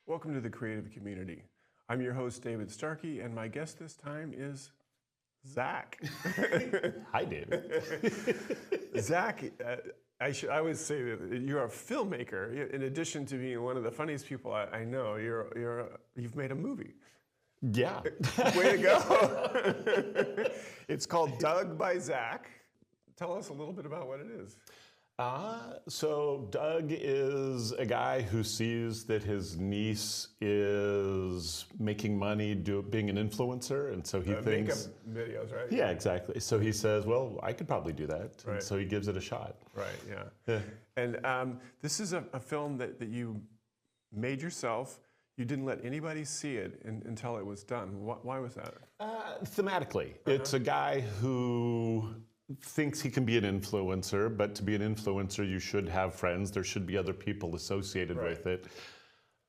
Welcome to the creative community. I'm your host, David Starkey, and my guest this time is Zach. Hi, David. Zach, I always say that you're a filmmaker. In addition to being one of the funniest people I know, you've made a movie. Yeah. Way to go. It's called Doug by Zach. Tell us a little bit about what it is. So Doug is a guy who sees that his niece is making money being an influencer, and so he thinks makeup videos, right? Yeah, exactly. So he says, "Well, I could probably do that," right. And so he gives it a shot. Right. Yeah. And this is a film that you made yourself. You didn't let anybody see it until it was done. Why was that? Thematically, it's a guy who thinks he can be an influencer, but to be an influencer, you should have friends. There should be other people associated with it.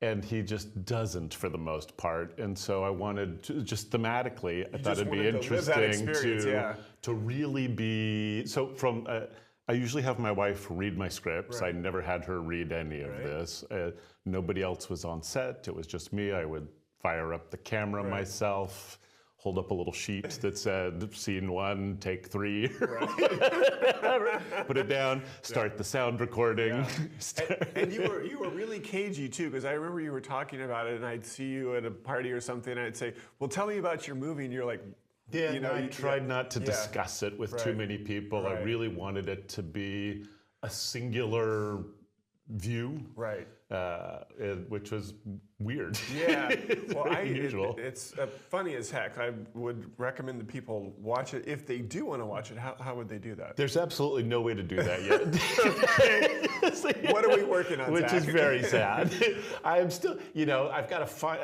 And he just doesn't for the most part. And so I wanted to, just thematically, I thought it'd be interesting to really be, so from, I usually have my wife read my scripts. I never had her read any of this. Nobody else was on set. It was just me. I would fire up the camera myself, hold up a little sheet that said scene 1, take 3, put it down, start the sound recording. And you were really cagey too, because I remember you were talking about it, and I'd see you at a party or something, and I'd say, "Well, tell me about your movie," and you're like, "Yeah." You know, I tried not to discuss it with too many people. I really wanted it to be a singular view, which was weird. Yeah, well, unusual. It's funny as heck. I would recommend that people watch it. If they do want to watch it, how would they do that? There's absolutely no way to do that yet. What are we working on, Which Zach? is very sad. I'm still, I've got to find,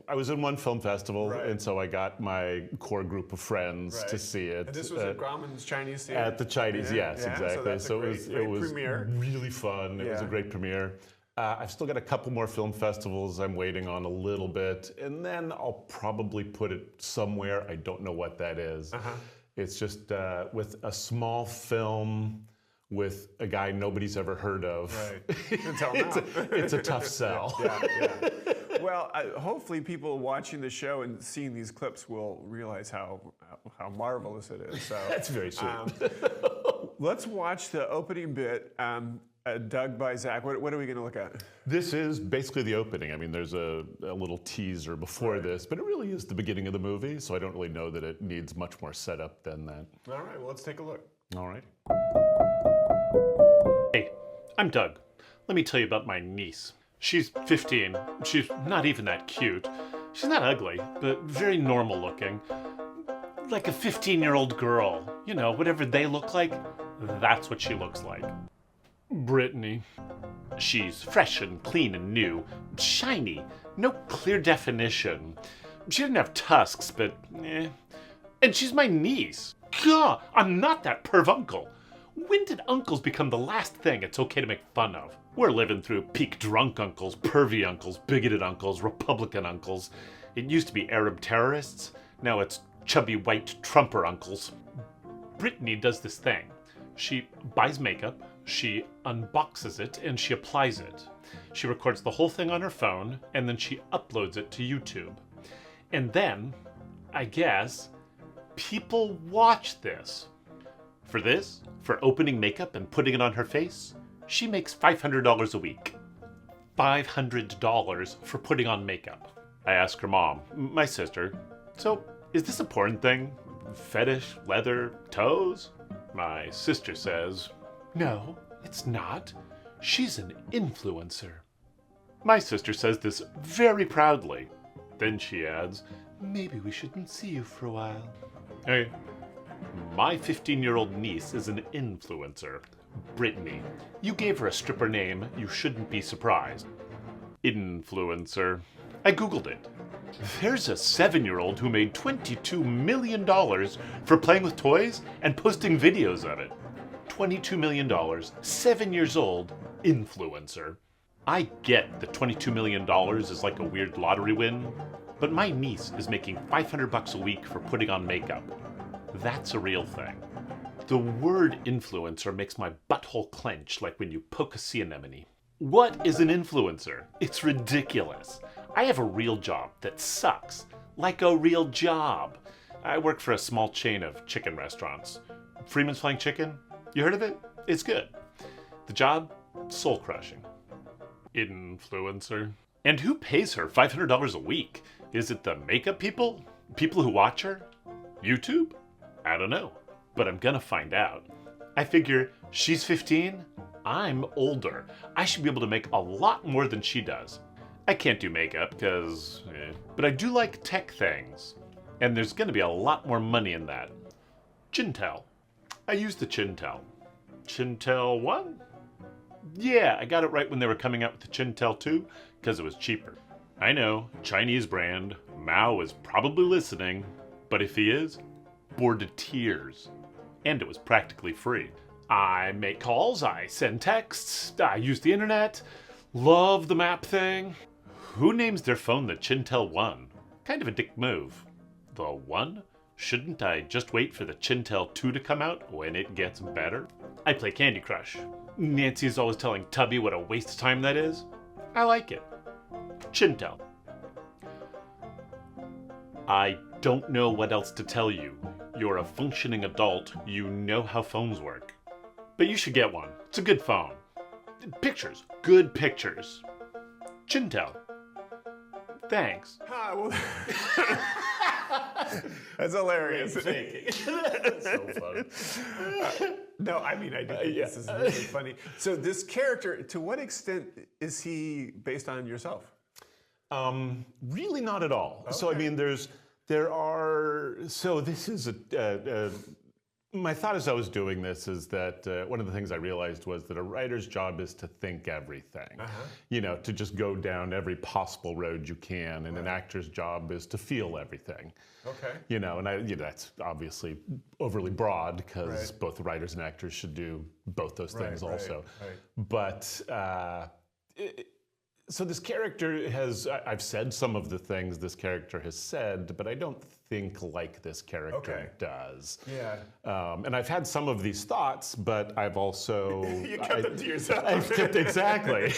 I was in one film festival, and so I got my core group of friends to see it. And this was at Grauman's Chinese Theater? At the Chinese, yes, exactly. So it was premiere. Really fun. It was a great premiere. I've still got a couple more film festivals I'm waiting on a little bit, and then I'll probably put it somewhere. I don't know what that is. It's just with a small film with a guy nobody's ever heard of. Until now. It's a tough sell. Well, hopefully people watching the show and seeing these clips will realize how marvelous it is. So that's very sweet. Let's watch the opening bit. Doug by Zach. What are we going to look at? This is basically the opening. I mean, there's a little teaser before this, but it really is the beginning of the movie, so I don't really know that it needs much more setup than that. All right, well, let's take a look. All right. Hey, I'm Doug. Let me tell you about my niece. She's 15. She's not even that cute. She's not ugly, but very normal looking. Like a 15-year-old girl. You know, whatever they look like, that's what she looks like. Brittany. She's fresh and clean and new. Shiny. No clear definition. She didn't have tusks, but eh. And she's my niece. Gah, I'm not that perv uncle. When did uncles become the last thing it's okay to make fun of? We're living through peak drunk uncles, pervy uncles, bigoted uncles, Republican uncles. It used to be Arab terrorists. Now it's chubby white Trumper uncles. Brittany does this thing. She buys makeup, she unboxes it, and she applies it. She records the whole thing on her phone, and then she uploads it to YouTube. And then, I guess, people watch this. For this, for opening makeup and putting it on her face, she makes $500 a week. $500 for putting on makeup. I ask her mom, my sister, "So, is this a porn thing? Fetish, leather, toes?" My sister says, "No, it's not. She's an influencer." My sister says this very proudly. Then she adds, "Maybe we shouldn't see you for a while." Hey, my 15-year-old niece is an influencer. Brittany. You gave her a stripper name, you shouldn't be surprised. Influencer. I googled it. There's a 7-year-old who made $22 million for playing with toys and posting videos of it. $22 million, 7 years old, influencer. I get that $22 million is like a weird lottery win, but my niece is making $500 a week for putting on makeup. That's a real thing. The word influencer makes my butthole clench like when you poke a sea anemone. What is an influencer? It's ridiculous. I have a real job that sucks. Like a real job. I work for a small chain of chicken restaurants. Freeman's Flying Chicken? You heard of it? It's good. The job? Soul-crushing. Influencer. And who pays her $500 a week? Is it the makeup people? People who watch her? YouTube? I don't know. But I'm gonna find out. I figure she's 15, I'm older. I should be able to make a lot more than she does. I can't do makeup because, but I do like tech things. And there's gonna be a lot more money in that. Chintel. I used the Chintel. Chintel 1? Yeah, I got it right when they were coming out with the Chintel 2 because it was cheaper. I know, Chinese brand. Mao is probably listening, but if he is, bored to tears. And it was practically free. I make calls, I send texts, I use the internet, love the map thing. Who names their phone the Chintel 1? Kind of a dick move. The 1? Shouldn't I just wait for the Chintel 2 to come out when it gets better? I play Candy Crush. Nancy is always telling Tubby what a waste of time that is. I like it. Chintel. I don't know what else to tell you. You're a functioning adult. You know how phones work. But you should get one. It's a good phone. Pictures. Good pictures. Chintel. Thanks. Ah, well, that's hilarious. So funny. No, I mean, I do think this is really funny. So this character, to what extent is he based on yourself? Really not at all. Okay. So I mean, this is my thought as I was doing this is that one of the things I realized was that a writer's job is to think everything, to just go down every possible road you can, and an actor's job is to feel everything. Okay. And that's obviously overly broad because both writers and actors should do both those things also. Right. But so this character I've said some of the things this character has said, but I don't think like this character does. Yeah. And I've had some of these thoughts, but I've also... You kept them to yourself. I've kept, exactly.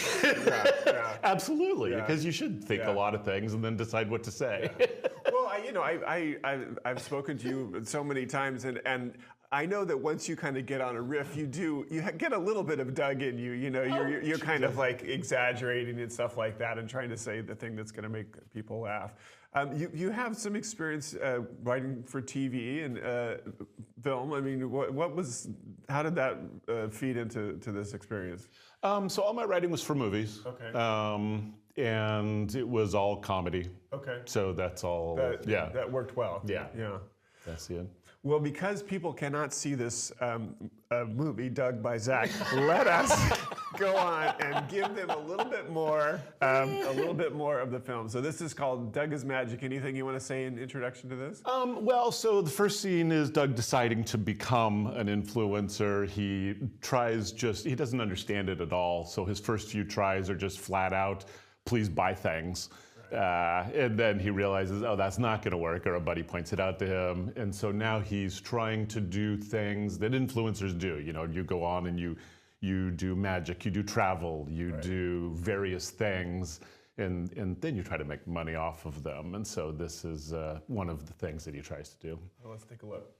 Absolutely, because you should think a lot of things and then decide what to say. Well, I've spoken to you so many times, and I know that once you kind of get on a riff, you get a little bit of Doug in you. You're kind of like exaggerating and stuff like that, and trying to say the thing that's going to make people laugh. You have some experience writing for TV and film. I mean, how did that feed into this experience? So all my writing was for movies. Okay. And it was all comedy. Okay. So that's all. That worked well. Yeah. Yeah. That's it. Well, because people cannot see this movie, Doug by Zach, let us go on and give them a little bit more of the film. So this is called Doug is Magic. Anything you want to say in introduction to this? Well, so the first scene is Doug deciding to become an influencer. He doesn't understand it at all. So his first few tries are just flat out, please buy things. And then he realizes, oh, that's not going to work, or a buddy points it out to him. And so now he's trying to do things that influencers do. You go on and you do magic, you do travel, you do various things, and then you try to make money off of them. And so this is one of the things that he tries to do. Well, let's take a look.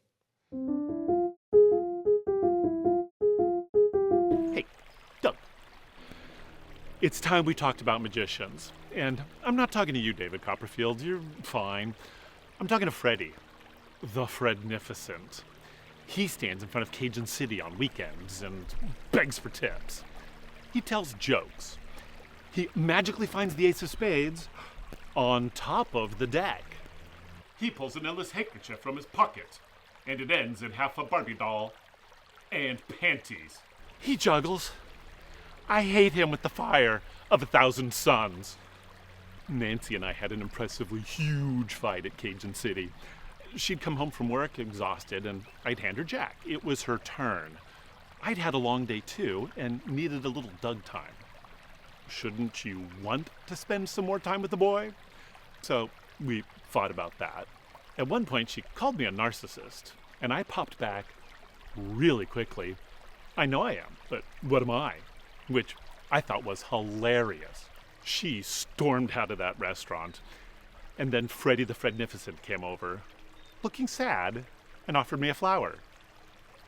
Hey, Doug. It's time we talked about magicians. And I'm not talking to you, David Copperfield. You're fine. I'm talking to Freddie, the Frednificent. He stands in front of Cajun City on weekends and begs for tips. He tells jokes. He magically finds the ace of spades on top of the deck. He pulls an endless handkerchief from his pocket, and it ends in half a Barbie doll and panties. He juggles. I hate him with the fire of 1,000 suns. Nancy and I had an impressively huge fight at Cajun City. She'd come home from work exhausted, and I'd hand her Jack. It was her turn. I'd had a long day too, and needed a little Doug time. Shouldn't you want to spend some more time with the boy? So we fought about that. At one point, she called me a narcissist, and I popped back really quickly. I know I am, but what am I? Which I thought was hilarious. She stormed out of that restaurant. And then Freddie the Frednificent came over, looking sad, and offered me a flower.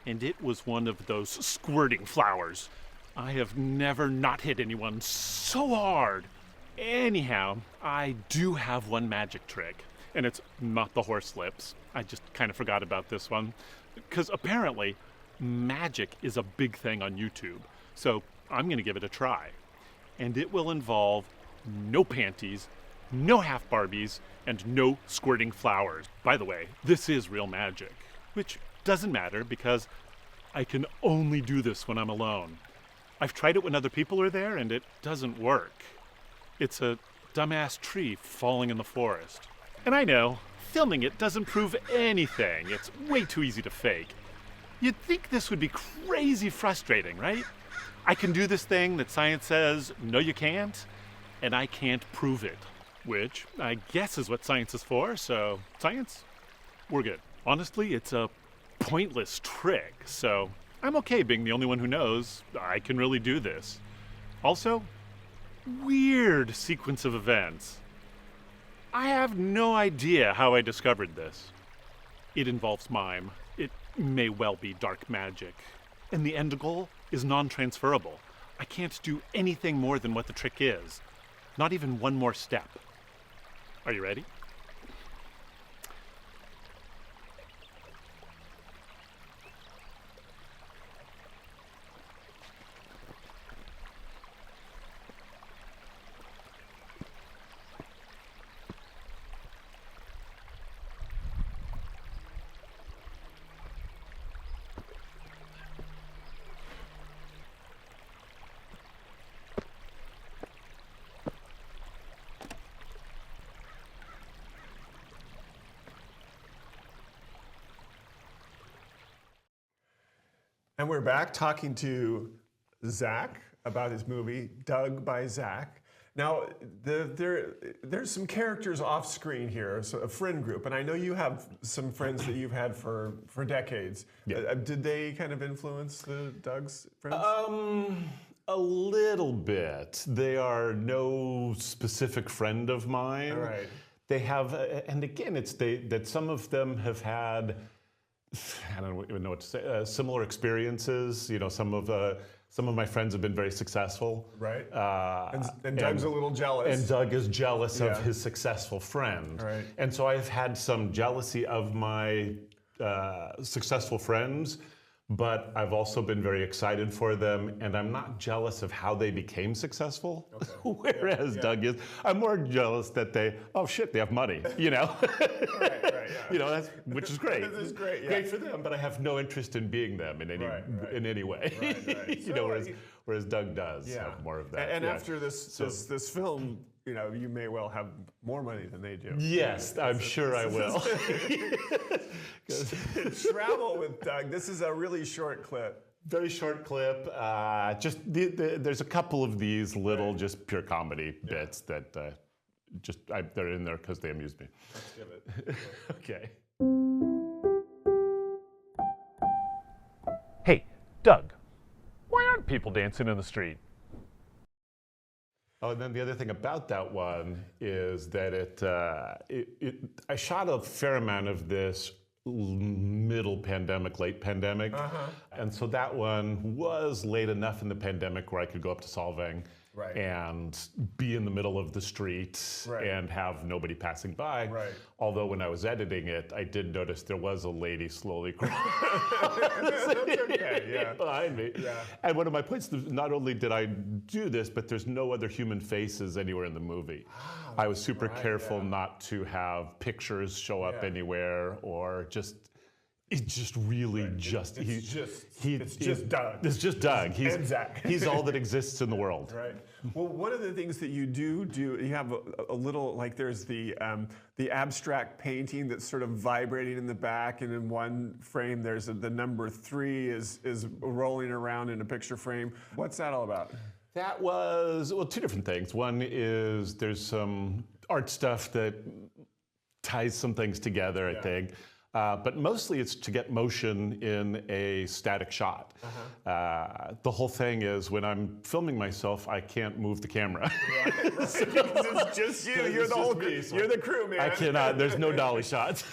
And it was one of those squirting flowers. I have never not hit anyone so hard. Anyhow, I do have one magic trick, and it's not the horse lips. I just kind of forgot about this one, because apparently magic is a big thing on YouTube. So I'm going to give it a try. And it will involve no panties, no half Barbies, and no squirting flowers. By the way, this is real magic, which doesn't matter because I can only do this when I'm alone. I've tried it when other people are there and it doesn't work. It's a dumbass tree falling in the forest. And I know, filming it doesn't prove anything. It's way too easy to fake. You'd think this would be crazy frustrating, right? I can do this thing that science says, no you can't, and I can't prove it. Which I guess is what science is for, so science, we're good. Honestly, it's a pointless trick, so I'm okay being the only one who knows I can really do this. Also, weird sequence of events. I have no idea how I discovered this. It involves mime. It may well be dark magic. And the end goal is non-transferable. I can't do anything more than what the trick is. Not even one more step. Are you ready? And we're back talking to Zach about his movie, Doug by Zach. Now, there's some characters off screen here, so a friend group, and I know you have some friends that you've had for decades. Yeah. Did they kind of influence the Doug's friends? A little bit. They are no specific friend of mine. All right. They have, and again, it's that some of them have had, I don't even know what to say, similar experiences. You know, some of my friends have been very successful. Right. And Doug's a little jealous. And Doug is jealous of his successful friend. Right. And so I've had some jealousy of my successful friends, but I've also been very excited for them, and I'm not jealous of how they became successful, whereas Doug is. I'm more jealous that they have money, you know? Right, yeah. You know, which is great. This is great, yeah. Great for them, but I have no interest in being them in any way. Right. You know, whereas Doug does have more of that. And after this film, you know, you may well have more money than they do. Yes, I'm sure I will. Travel with Doug. This is a really short clip. Very short clip. Just there's a couple of these little, just pure comedy bits that they're in there because they amuse me. Let's give it. Okay. Hey, Doug, why aren't people dancing in the street? Oh, and then the other thing about that one is that I shot a fair amount of this middle pandemic, late pandemic. And so that one was late enough in the pandemic where I could go up to Solvang and be in the middle of the street and have nobody passing by. Although when I was editing it, I did notice there was a lady slowly crossing behind me. And one of my points, not only did I do this, but there's no other human faces anywhere in the movie. I was super careful not to have pictures show up anywhere or just. It's just really just it's just Doug. It's just Doug. And Zach. He's all that exists in the world. Right. Well, one of the things that you do you have a little, like there's the abstract painting that's sort of vibrating in the back, and in one frame there's the number 3 is rolling around in a picture frame. What's that all about? That was, well, 2 different things. One is there's some art stuff that ties some things together, I think. but mostly it's to get motion in a static shot. The whole thing is when I'm filming myself, I can't move the camera. Because it's just you. You're the whole crew. You're the crew, man. I cannot. There's no dolly shots.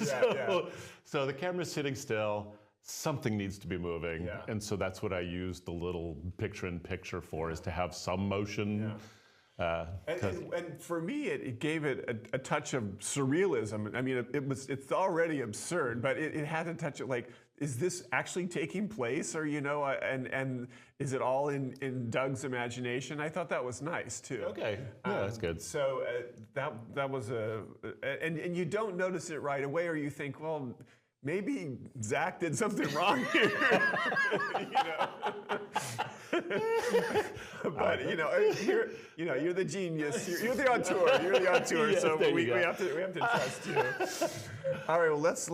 So the camera's sitting still. Something needs to be moving, and so that's what I use the little picture-in-picture for, is to have some motion. And for me, it gave it a touch of surrealism. I mean, it's already absurd, but it had a touch of like, is this actually taking place, or and is it all in Doug's imagination? I thought that was nice too. Okay, yeah, that's good. So that was and you don't notice it right away, or you think, well, maybe Zach did something wrong here. But you're the genius. You're the auteur. You're the auteur. Yes, so we have to trust you. All right. Well, let's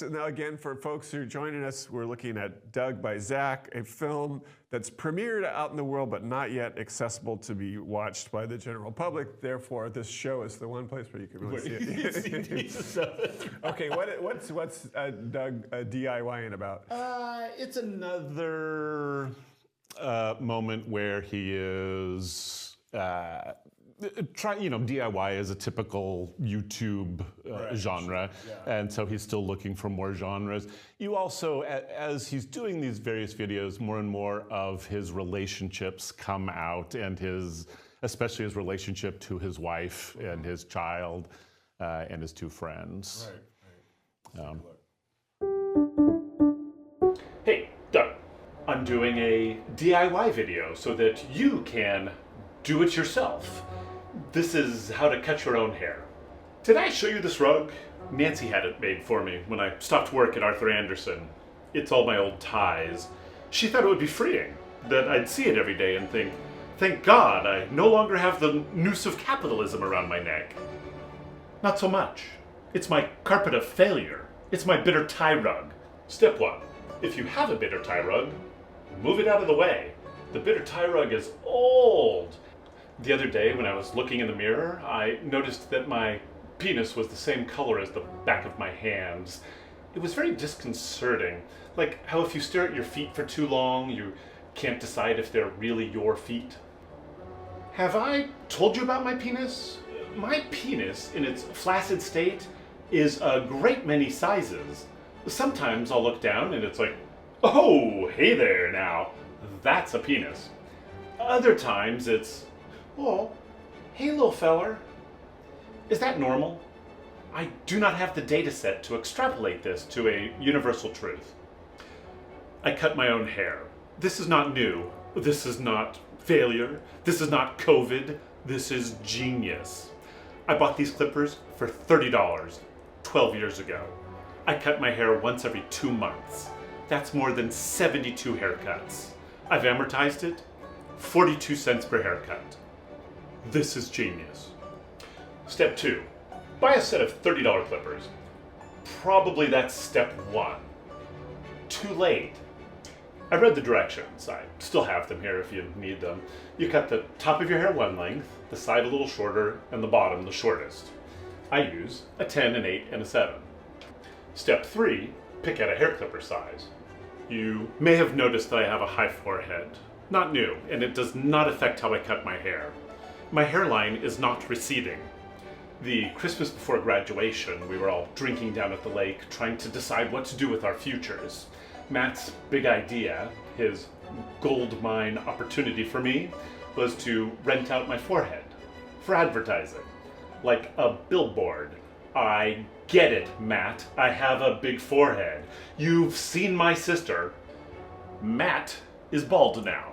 now again, for folks who are joining us, we're looking at Doug by Zach, a film that's premiered out in the world but not yet accessible to be watched by the general public. Therefore, this show is the one place where you can really see it. Okay. What's Doug DIYing about? It's another moment where he is DIY is a typical YouTube genre, and so he's still looking for more genres. You also, as he's doing these various videos, more and more of his relationships come out, and especially his relationship to his wife and his child and his two friends. Right. Hey, Doug, I'm doing a DIY video so that you can do it yourself. This is how to cut your own hair. Did I show you this rug? Nancy had it made for me when I stopped work at Arthur Anderson. It's all my old ties. She thought it would be freeing, that I'd see it every day and think, thank God I no longer have the noose of capitalism around my neck. Not so much. It's my carpet of failure. It's my bitter tie rug. Step 1. If you have a bitter tie rug, move it out of the way. The bitter tie rug is old. The other day when I was looking in the mirror, I noticed that my penis was the same color as the back of my hands. It was very disconcerting. Like how if you stare at your feet for too long, you can't decide if they're really your feet. Have I told you about my penis? My penis, in its flaccid state, is a great many sizes. Sometimes I'll look down and it's like, oh, hey there now, that's a penis. Other times it's, oh, hey little feller. Is that normal? I do not have the data set to extrapolate this to a universal truth. I cut my own hair. This is not new. This is not failure. This is not COVID. This is genius. I bought these clippers for $30 12 years ago. I cut my hair once every 2 months. That's more than 72 haircuts. I've amortized it, 42 cents per haircut. This is genius. Step 2, buy a set of $30 clippers. Probably that's step 1. Too late. I read the directions. I still have them here if you need them. You cut the top of your hair one length, the side a little shorter, and the bottom the shortest. I use a 10, an 8, and a 7. Step 3, pick out a hair clipper size. You may have noticed that I have a high forehead. Not new, and it does not affect how I cut my hair. My hairline is not receding. The Christmas before graduation, we were all drinking down at the lake, trying to decide what to do with our futures. Matt's big idea, his gold mine opportunity for me, was to rent out my forehead for advertising, like a billboard. I get it, Matt. I have a big forehead. You've seen my sister. Matt is bald now.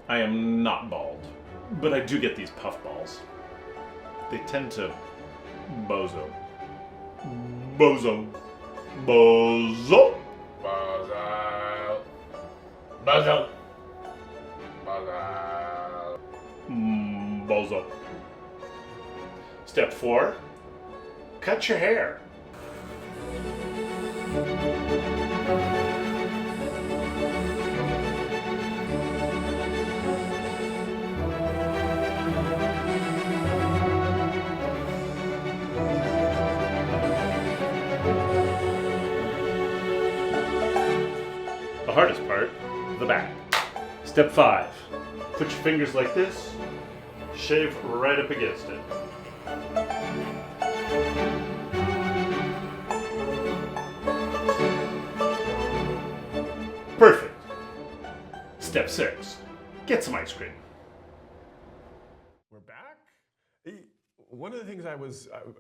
I am not bald, but I do get these puffballs. They tend to bozo. Bozo. Bozo. Bozo. Bozo. Bozo. Bozo. Step 4, cut your hair. The hardest part, the back. Step 5. Put your fingers like this, shave right up against it. Perfect. Step 6. Get some ice cream. We're back. One of the things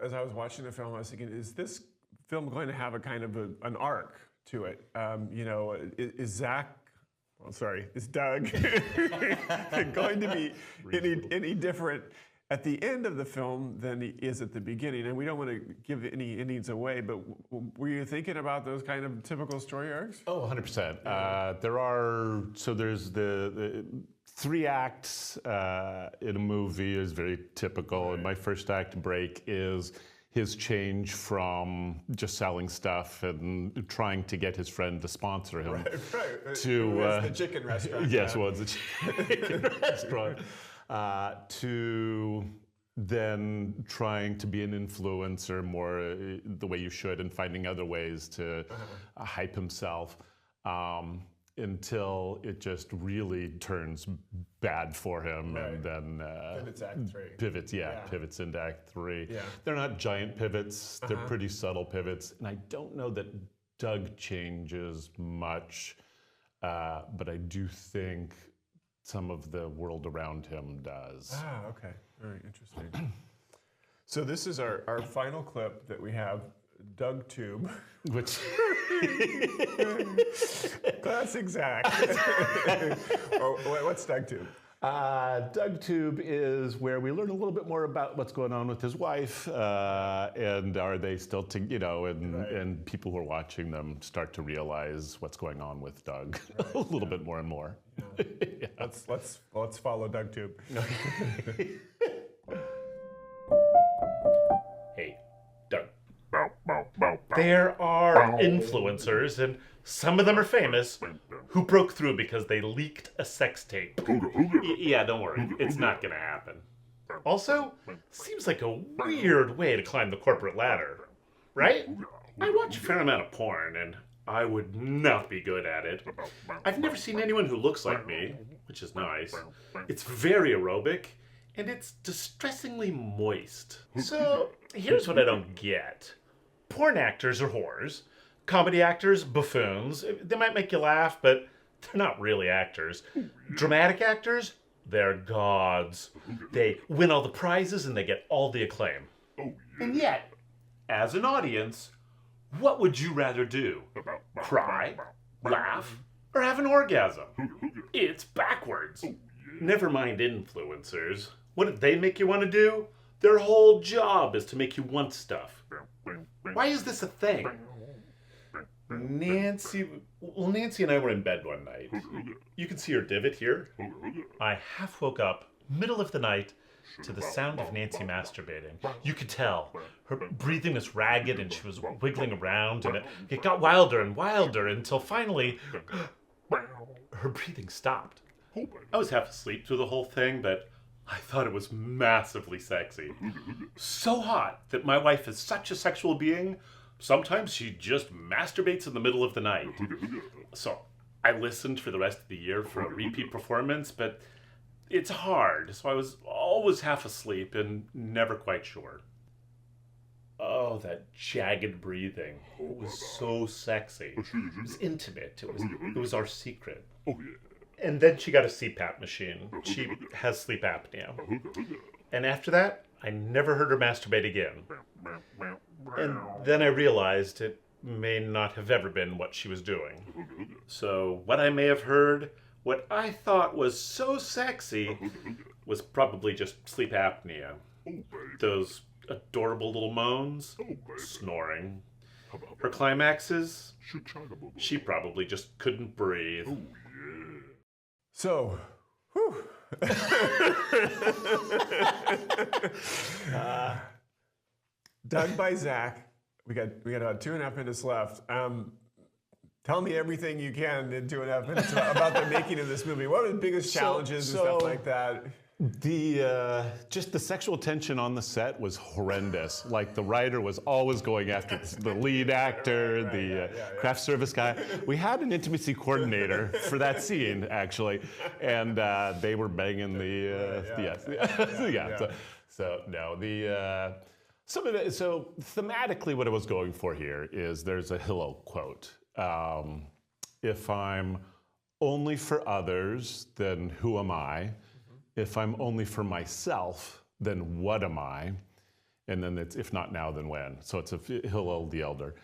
as I was watching the film, I was thinking, is this film going to have a kind of an arc to it? Is Doug going to be any different at the end of the film than he is at the beginning? And we don't want to give any endings away, but were you thinking about those kind of typical story arcs? Oh, 100%. There's the 3 acts in a movie is very typical. And my first act break is his change from just selling stuff and trying to get his friend to sponsor him to the chicken restaurant. Yes, well, it's a chicken restaurant. To then trying to be an influencer more the way you should and finding other ways to hype himself. Until it just really turns bad for him, and then it's Act 3. Pivots into Act 3. Yeah. They're not giant pivots; they're pretty subtle pivots, and I don't know that Doug changes much, but I do think some of the world around him does. Ah, okay, very interesting. So this is our final clip that we have. Doug Tube. Which Classic Z.A.K. What's Doug Tube? Doug Tube is where we learn a little bit more about what's going on with his wife, and are they still, and people who are watching them start to realize what's going on with Doug a little bit more and more. Yeah. Let's follow Doug Tube. Hey, Doug. There are influencers, and some of them are famous, who broke through because they leaked a sex tape. Yeah, don't worry. It's not gonna happen. Also, seems like a weird way to climb the corporate ladder, right? I watch a fair amount of porn, and I would not be good at it. I've never seen anyone who looks like me, which is nice. It's very aerobic, and it's distressingly moist. So, here's what I don't get. Porn actors are whores. Comedy actors, buffoons. They might make you laugh, but they're not really actors. Dramatic actors, they're gods. They win all the prizes and they get all the acclaim. And yet, as an audience, what would you rather do? Cry, laugh, or have an orgasm? It's backwards. Never mind influencers. What did they make you want to do? Their whole job is to make you want stuff. Why is this a thing? Nancy and I were in bed one night. You can see her divot here. I half woke up, middle of the night, to the sound of Nancy masturbating. You could tell. Her breathing was ragged and she was wiggling around, and it got wilder and wilder until finally her breathing stopped. I was half asleep through the whole thing, but I thought it was massively sexy. So hot that my wife is such a sexual being, sometimes she just masturbates in the middle of the night. So I listened for the rest of the year for a repeat performance, but it's hard, so I was always half asleep and never quite sure. Oh, that jagged breathing. It was so sexy. It was intimate. It was our secret. And then she got a CPAP machine. She has sleep apnea. And after that, I never heard her masturbate again. And then I realized it may not have ever been what she was doing. So what I may have heard, what I thought was so sexy, was probably just sleep apnea. Those adorable little moans, snoring. Her climaxes, she probably just couldn't breathe. So, whew. Doug by Zach. We got about 2.5 minutes left. Tell me everything you can in 2.5 minutes about the making of this movie. What were the biggest challenges and stuff like that? Just the sexual tension on the set was horrendous. Like the writer was always going after the lead actor, the craft service guy. We had an intimacy coordinator for that scene actually, and they were banging some of it. So thematically, what I was going for here is there's a Hillel quote. If I'm only for others, then who am I? If I'm only for myself, then what am I? And then it's if not now, then when. So it's a Hillel the Elder.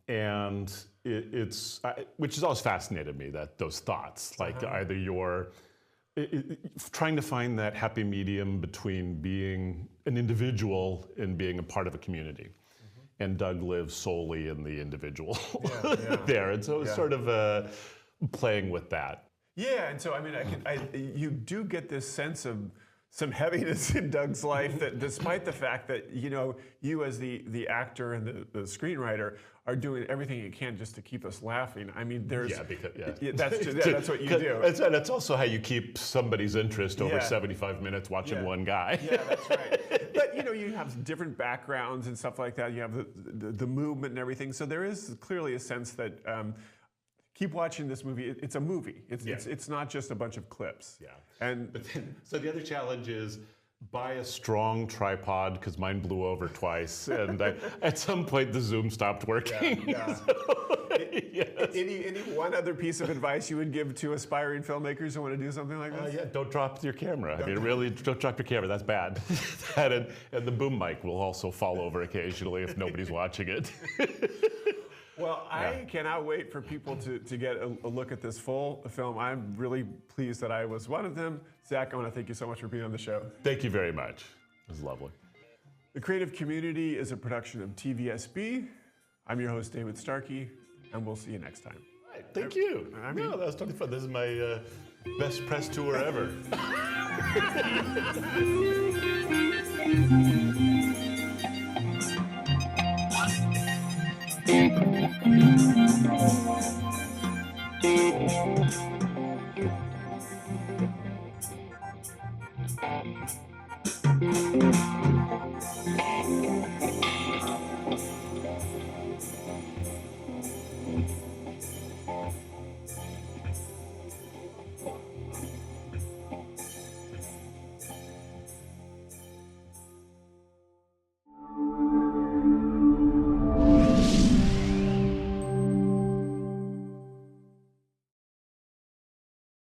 And it's which has always fascinated me, that those thoughts, like either you're trying to find that happy medium between being an individual and being a part of a community. And Doug lives solely in the individual there. And so it's sort of playing with that. Yeah, and so I mean, you do get this sense of some heaviness in Doug's life, that despite the fact that you as the actor and the screenwriter are doing everything you can just to keep us laughing. I mean, there's that's what you do. That's also how you keep somebody's interest over 75 minutes watching one guy. Yeah, that's right. But you have different backgrounds and stuff like that. You have the movement and everything. So there is clearly a sense that. Keep watching this movie. It's a movie. It's not just a bunch of clips. Yeah. So the other challenge is buy a strong tripod, because mine blew over twice, and at some point the zoom stopped working. Yeah. Any one other piece of advice you would give to aspiring filmmakers who want to do something like this? Don't drop your camera. I mean, really, don't drop your camera. That's bad. And the boom mic will also fall over occasionally if nobody's watching it. Well, I cannot wait for people to get a look at this full film. I'm really pleased that I was one of them. Zach, I want to thank you so much for being on the show. Thank you very much. It was lovely. The Creative Community is a production of TVSB. I'm your host, David Starkey, and we'll see you next time. All right, thank you. No, that was totally fun. This is my best press tour ever.